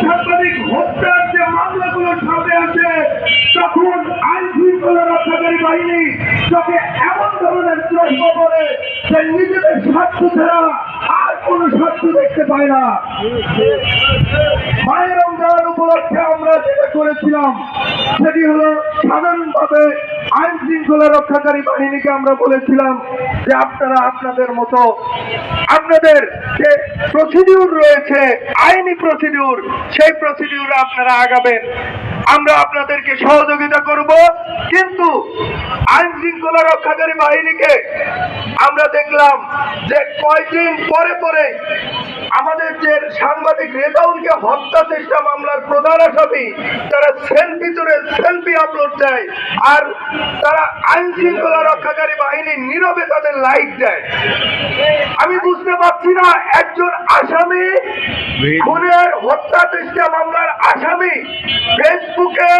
সাংবাদিক হত্যার যে মামলাগুলো সামনে আসে, তখন আইন শৃঙ্খলা রক্ষাকারী বাহিনী তাকে এমন ধরনের প্রশ্ন করে যে নিজেদের স্বার্থ ছাড়া আর কোন স্বার্থ দেখতে পায় না। মায়ের রমজান উপলক্ষে আমরা যেটা করেছিলাম সেটি হলো সাধারণভাবে আইন শৃঙ্খলা রক্ষাকারী বাহিনীকে আমরা বলেছিলাম যে আপনারা আপনাদের মতো আপনাদের যে প্রসিডিউর রয়েছে, আইনি প্রসিডিউর, সেই প্রসিডিউরে আপনারা আগাবেন, আমরা আপনাদেরকে সহযোগিতা করব। কিন্তু আইন শৃঙ্খলা রক্ষাকারী বাহিনীকে আমরা দেখলাম যে কয়েকদিন পরে পরে আমাদের যে সাংবাদিক রেজাউলকে হত্যা চেষ্টা মামলার প্রধান আসামি তারা সেলফি আপলোড দেয়, আর তারা আইন শৃঙ্খলা রক্ষাকারী বাহিনী নীরবে তাদের লাইক দেয়। আমি বুঝতে পারছি না, একজন আসামি, খুনের হত্যা চেষ্টা মামলার আসামি ফেসবুকে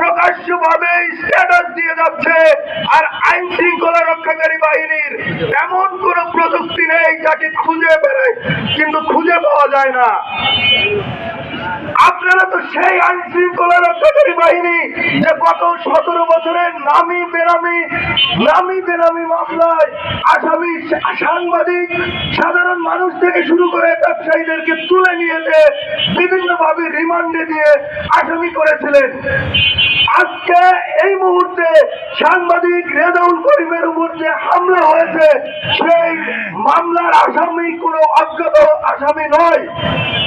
প্রকাশ্যভাবে স্ট্যাটাস দিয়ে যাচ্ছে, আর আইন শৃঙ্খলা রক্ষাকারী বাহিনীর এমন কোন প্রযুক্তি নেই যাকে খুঁজে বেড়ায় কিন্তু খুঁজে পাওয়া যায় না। আপনারা তো সেই আইন শৃঙ্খলা রক্ষাকারী বাহিনী যে গত 17 বছরের নামি বেনামি মামলায় আসামি সাংবাদিক, সাধারণ মানুষ থেকে শুরু করে ব্যবসায়ীদেরকে তুলে নিয়ে যেয়ে বিভিন্নভাবে রিমান্ডে দিয়ে আসামি করেছিলেন। আজকে এই মুহূর্তে সাংবাদিক রেজাউল করিমের উপর যে হামলা হয়েছে, সেই মামলার আসামি কোনো অজ্ঞাত আসামি নয়,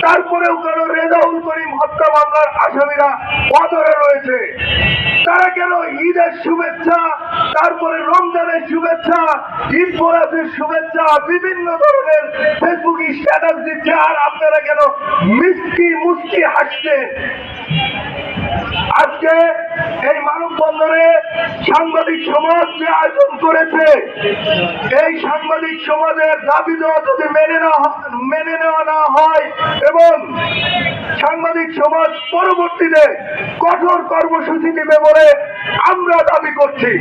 তারপরেও কেন রেজাউল করিম হত্যা মামলার আসামিরা অধরে রয়েছে? তারা কেন ঈদের শুভেচ্ছা, তারপরে রমজানের শুভেচ্ছা, ঈদ মোবারকের শুভেচ্ছা বিভিন্ন ধরনের ফেসবুক স্ট্যাটাস দিচ্ছে, আর আপনারা কেন মুস্কি হাসছেন? আজকে এই মানববন্ধনে সাংবাদিক সমাজ যে আয়োজন করেছে, এই সাংবাদিক সমাজের দাবি দেওয়া যদি মেনে নেওয়া না হয় এবং সাংবাদিক সমাজ পরবর্তীতে কঠোর কর্মসূচি নেবে বলে আমরা দাবি করছি।